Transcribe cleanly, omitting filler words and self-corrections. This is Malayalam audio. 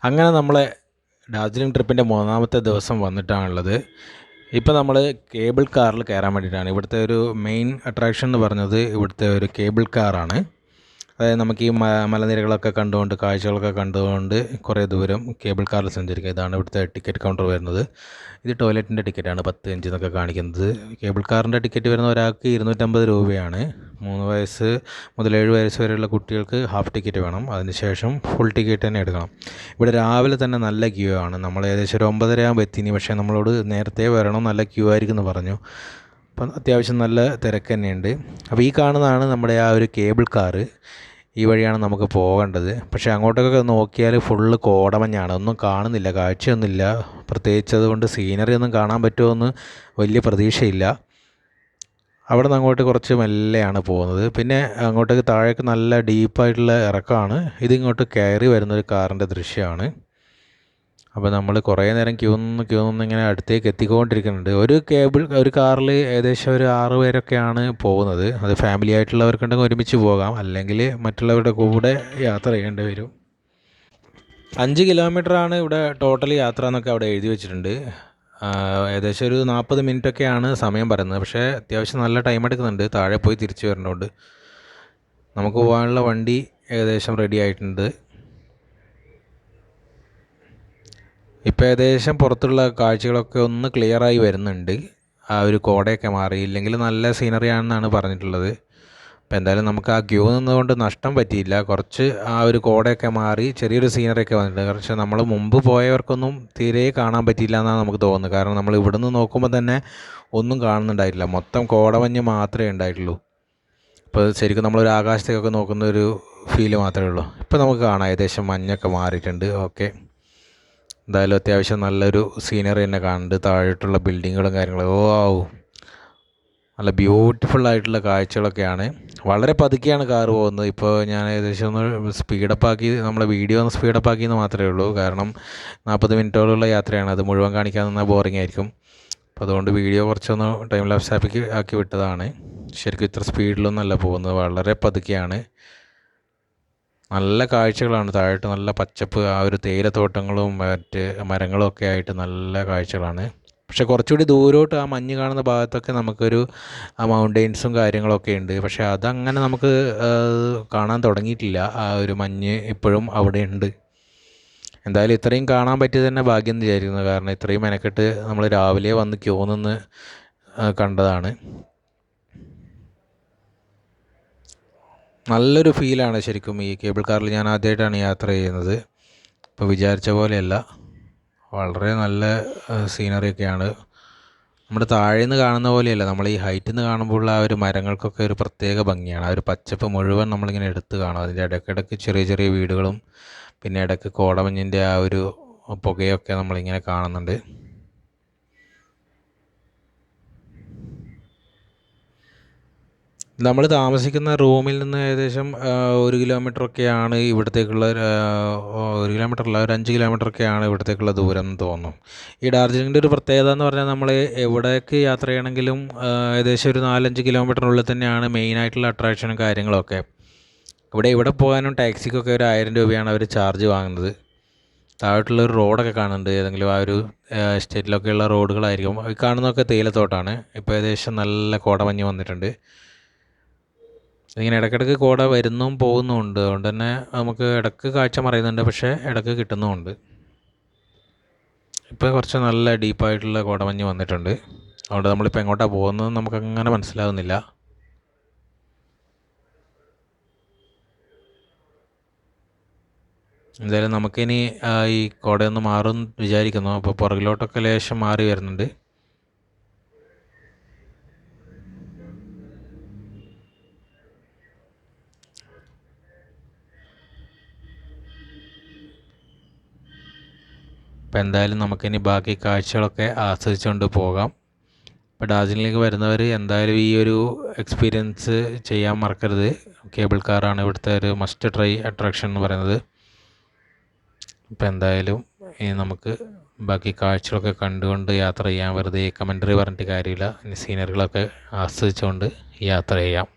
അങ്ങനെ നമ്മളെ ഡാർജിലിംഗ് ട്രിപ്പിൻ്റെ മൂന്നാമത്തെ ദിവസം വന്നിട്ടാണുള്ളത്. ഇപ്പോൾ നമ്മൾ കേബിൾ കാറിൽ കയറാൻ വേണ്ടിയിട്ടാണ്. ഇവിടുത്തെ ഒരു മെയിൻ അട്രാക്ഷൻ എന്ന് പറഞ്ഞത് ഇവിടുത്തെ ഒരു കേബിൾ കാറാണ്. അതായത് നമുക്ക് ഈ മലനിരകളൊക്കെ കണ്ടുകൊണ്ട് കാഴ്ചകളൊക്കെ കണ്ടുകൊണ്ട് കുറേ ദൂരം കേബിൾ കാറിൽ സഞ്ചരിക്കുക. ഇതാണ് ഇവിടുത്തെ ടിക്കറ്റ് കൗണ്ടർ വരുന്നത്. ഇത് ടോയ്ലറ്റിൻ്റെ ടിക്കറ്റാണ് 10 എന്നൊക്കെ കാണിക്കുന്നത്. കേബിൾ കാറിൻ്റെ ടിക്കറ്റ് വരുന്ന ഒരാൾക്ക് 250 രൂപയാണ്. 3 വയസ്സ് മുതൽ 7 വയസ്സ് വരെയുള്ള കുട്ടികൾക്ക് ഹാഫ് ടിക്കറ്റ് വേണം. അതിനുശേഷം ഫുൾ ടിക്കറ്റ് തന്നെ എടുക്കണം. ഇവിടെ രാവിലെ തന്നെ നല്ല ക്യൂ ആണ്. നമ്മൾ ഏകദേശം ഒരു 9:30 ആകുമ്പോൾ എത്തിനി. പക്ഷേ നമ്മളോട് നേരത്തെ വരണം, നല്ല ക്യൂ ആയിരിക്കും എന്ന് പറഞ്ഞു. അപ്പം അത്യാവശ്യം നല്ല തിരക്ക് തന്നെയുണ്ട്. അപ്പോൾ ഈ കാണുന്നതാണ് നമ്മുടെ ആ ഒരു കേബിൾ കാറ്. ഈ വഴിയാണ് നമുക്ക് പോകേണ്ടത്. പക്ഷേ അങ്ങോട്ടൊക്കെ നോക്കിയാൽ ഫുള്ള് കോടമഞ്ഞാണ്. ഒന്നും കാണുന്നില്ല, കാഴ്ചയൊന്നുമില്ല. പ്രത്യേകിച്ച് അതുകൊണ്ട് സീനറി ഒന്നും കാണാൻ പറ്റുമെന്ന് വലിയ പ്രതീക്ഷയില്ല. അവിടെ നിന്ന് അങ്ങോട്ട് കുറച്ച് മെല്ലെയാണ് പോകുന്നത്. പിന്നെ അങ്ങോട്ടേക്ക് താഴേക്ക് നല്ല ഡീപ്പായിട്ടുള്ള ഇറക്കമാണ്. ഇതിങ്ങോട്ട് കയറി വരുന്നൊരു കാറിൻ്റെ ദൃശ്യമാണ്. അപ്പോൾ നമ്മൾ കുറേ നേരം ക്യൂ നിന്ന് ഇങ്ങനെ അടുത്തേക്ക് എത്തിക്കൊണ്ടിരിക്കുന്നുണ്ട്. ഒരു കാറിൽ ഏകദേശം ഒരു 6 പേരൊക്കെയാണ് പോകുന്നത്. അത് ഫാമിലി ആയിട്ടുള്ളവർക്കുണ്ടെങ്കിൽ ഒരുമിച്ച് പോകാം, അല്ലെങ്കിൽ മറ്റുള്ളവരുടെ കൂടെ യാത്ര ചെയ്യേണ്ടി വരും. 5 കിലോമീറ്ററാണ് ഇവിടെ ടോട്ടൽ യാത്ര എന്നൊക്കെ അവിടെ എഴുതി വെച്ചിട്ടുണ്ട്. ഏകദേശം ഒരു 40 മിനിറ്റൊക്കെയാണ് സമയം പറയുന്നത്. പക്ഷേ അത്യാവശ്യം നല്ല ടൈം എടുക്കുന്നുണ്ട്, താഴെ പോയി തിരിച്ചു വരേണ്ടതുകൊണ്ട്. നമുക്ക് പോകാനുള്ള വണ്ടി ഏകദേശം റെഡി ആയിട്ടുണ്ട്. ഇപ്പോൾ ഏകദേശം പുറത്തുള്ള കാഴ്ചകളൊക്കെ ഒന്ന് ക്ലിയറായി വരുന്നുണ്ട്. ആ ഒരു കോടയൊക്കെ മാറി, ഇല്ലെങ്കിൽ നല്ല സീനറി ആണെന്നാണ് പറഞ്ഞിട്ടുള്ളത്. അപ്പോൾ എന്തായാലും നമുക്ക് ആ ക്യൂ നിന്നുകൊണ്ട് നഷ്ടം പറ്റിയില്ല. കുറച്ച് ആ ഒരു കോടയൊക്കെ മാറി ചെറിയൊരു സീനറിയൊക്കെ വന്നിട്ടുണ്ട്. പക്ഷേ നമ്മൾ മുമ്പ് പോയവർക്കൊന്നും തീരെ കാണാൻ പറ്റിയില്ല എന്നാണ് നമുക്ക് തോന്നുന്നത്. കാരണം നമ്മൾ ഇവിടെ നിന്ന് നോക്കുമ്പോൾ തന്നെ ഒന്നും കാണുന്നുണ്ടായിട്ടില്ല. മൊത്തം കോടമഞ്ഞ് മാത്രമേ ഉണ്ടായിട്ടുള്ളൂ. ഇപ്പോൾ ശരിക്കും നമ്മളൊരു ആകാശത്തേക്കൊക്കെ നോക്കുന്ന ഒരു ഫീല് മാത്രമേ ഉള്ളൂ. ഇപ്പോൾ നമുക്ക് കാണാം ഏകദേശം മഞ്ഞൊക്കെ മാറിയിട്ടുണ്ട്. ഓക്കെ, എന്തായാലും അത്യാവശ്യം നല്ലൊരു സീനറി തന്നെ കാണുന്നുണ്ട്. താഴോട്ടുള്ള ബിൽഡിങ്ങുകളും കാര്യങ്ങളും നല്ല ബ്യൂട്ടിഫുള്ളായിട്ടുള്ള കാഴ്ചകളൊക്കെയാണ്. വളരെ പതുക്കെയാണ് കാറ് പോകുന്നത്. ഇപ്പോൾ ഞാൻ ഏകദേശം ഒന്ന് സ്പീഡപ്പാക്കി, നമ്മളെ വീഡിയോ ഒന്ന് സ്പീഡപ്പാക്കിയെന്ന് മാത്രമേ ഉള്ളൂ. കാരണം 40 മിനിറ്റോളമുള്ള യാത്രയാണ്. അത് മുഴുവൻ കാണിക്കാൻ നിന്നാൽ ബോറിംഗ് ആയിരിക്കും. അപ്പോൾ അതുകൊണ്ട് വീഡിയോ കുറച്ചൊന്ന് ടൈം ലാപ്സ് ആക്കി വിട്ടതാണ്. ശരിക്കും ഇത്ര സ്പീഡിലൊന്നല്ല പോകുന്നത്, വളരെ പതുക്കെയാണ്. നല്ല കാഴ്ചകളാണ്. താഴോട്ട് നല്ല പച്ചപ്പ്, ആ ഒരു തേയിലത്തോട്ടങ്ങളും മറ്റ് മരങ്ങളും ഒക്കെ ആയിട്ട് നല്ല കാഴ്ചകളാണ്. പക്ഷേ കുറച്ചുകൂടി ദൂരോട്ട് ആ മഞ്ഞ് കാണുന്ന ഭാഗത്തൊക്കെ നമുക്കൊരു മൗണ്ടെയ്ൻസും കാര്യങ്ങളൊക്കെ ഉണ്ട്. പക്ഷേ അതങ്ങനെ നമുക്ക് കാണാൻ തുടങ്ങിയിട്ടില്ല. ആ ഒരു മഞ്ഞ് ഇപ്പോഴും അവിടെ ഉണ്ട്. എന്തായാലും ഇത്രയും കാണാൻ പറ്റിയത് തന്നെ ഭാഗ്യം എന്ന് വിചാരിക്കുന്നു. കാരണം ഇത്രയും മെനക്കെട്ട് നമ്മൾ രാവിലെ വന്ന് ക്യൂ നിന്ന് കണ്ടതാണ്. നല്ലൊരു ഫീലാണ് ശരിക്കും ഈ കേബിൾ കാറിൽ. ഞാൻ ആദ്യമായിട്ടാണ് യാത്ര ചെയ്യുന്നത്. ഇപ്പോൾ വിചാരിച്ച പോലെയല്ല, വളരെ നല്ല സീനറിയൊക്കെയാണ്. നമ്മുടെ താഴെ നിന്ന് കാണുന്ന പോലെയല്ല, നമ്മൾ ഈ ഹൈറ്റിൽ നിന്ന് കാണുമ്പോൾ ആ ഒരു മരങ്ങൾക്കൊക്കെ ഒരു പ്രത്യേക ഭംഗിയാണ്. ആ ഒരു പച്ചപ്പ് മുഴുവൻ നമ്മളിങ്ങനെ എടുത്ത് കാണും. അതിൻ്റെ ഇടയ്ക്കിടയ്ക്ക് ചെറിയ ചെറിയ വീടുകളും പിന്നെ ഇടയ്ക്ക് കോടമഞ്ഞിൻ്റെ ആ ഒരു പുകയൊക്കെ നമ്മളിങ്ങനെ കാണുന്നുണ്ട്. നമ്മൾ താമസിക്കുന്ന റൂമിൽ നിന്ന് ഏകദേശം 1 കിലോമീറ്ററൊക്കെയാണ് ഇവിടത്തേക്കുള്ള 1 കിലോമീറ്ററല്ല, ഒരു 5 കിലോമീറ്ററൊക്കെയാണ് ഇവിടത്തേക്കുള്ള ദൂരം എന്ന് തോന്നുന്നു. ഈ ഡാർജിലിങ്ങിൻ്റെ ഒരു പ്രത്യേകത എന്ന് പറഞ്ഞാൽ നമ്മൾ എവിടേക്ക് യാത്ര ചെയ്യണമെങ്കിലും ഏകദേശം ഒരു 4-5 കിലോമീറ്ററിനുള്ളിൽ തന്നെയാണ് മെയിനായിട്ടുള്ള അട്രാക്ഷനും കാര്യങ്ങളൊക്കെ. ഇവിടെ പോകാനും ടാക്സിക്കൊക്കെ ഒരു 1000 രൂപയാണ് അവർ ചാർജ് വാങ്ങുന്നത്. താഴോട്ടുള്ളൊരു റോഡൊക്കെ കാണുന്നുണ്ട്. ഏതെങ്കിലും ആ ഒരു എസ്റ്റേറ്റിലൊക്കെയുള്ള റോഡുകളായിരിക്കും. ഈ കാണുന്നതൊക്കെ തേയിലത്തോട്ടമാണ്. ഇപ്പോൾ ഏകദേശം നല്ല കോടമഞ്ഞ് വന്നിട്ടുണ്ട്. ഇങ്ങനെ ഇടയ്ക്കിടയ്ക്ക് കോട വരുന്നും പോകുന്നുമുണ്ട്. അതുകൊണ്ട് തന്നെ നമുക്ക് ഇടയ്ക്ക് കാഴ്ച മറയുന്നുണ്ട്, പക്ഷേ ഇടയ്ക്ക് കിട്ടുന്നുമുണ്ട്. ഇപ്പോൾ കുറച്ച് നല്ല ഡീപ്പായിട്ടുള്ള കോടമഞ്ഞ് വന്നിട്ടുണ്ട്. അതുകൊണ്ട് നമ്മളിപ്പോൾ എങ്ങോട്ടാണ് പോകുന്നത് നമുക്കങ്ങനെ മനസ്സിലാകുന്നില്ല. എന്തായാലും നമുക്കിനി ഈ കോടയൊന്ന് മാറും വിചാരിക്കുന്നു. അപ്പോൾ പുറകിലോട്ടൊക്കെ ലേശം മാറി വരുന്നുണ്ട്. അപ്പോൾ എന്തായാലും നമുക്കിനി ബാക്കി കാഴ്ചകളൊക്കെ ആസ്വദിച്ചുകൊണ്ട് പോകാം. ഇപ്പോൾ ഡാർജിലിംഗിലേക്ക് വരുന്നവർ എന്തായാലും ഈ ഒരു എക്സ്പീരിയൻസ് ചെയ്യാൻ മറക്കരുത്. കേബിൾ കാറാണ് ഇവിടുത്തെ ഒരു മസ്റ്റ് ട്രൈ അട്രാക്ഷൻ എന്ന് പറയുന്നത്. ഇപ്പോൾ എന്തായാലും ഇനി നമുക്ക് ബാക്കി കാഴ്ചകളൊക്കെ കണ്ടുകൊണ്ട് യാത്ര ചെയ്യാം. വെറുതെ കമൻറ്ററി പറഞ്ഞിട്ട് കാര്യമില്ല. ഇനി സീനറികളൊക്കെ ആസ്വദിച്ചുകൊണ്ട് യാത്ര ചെയ്യാം.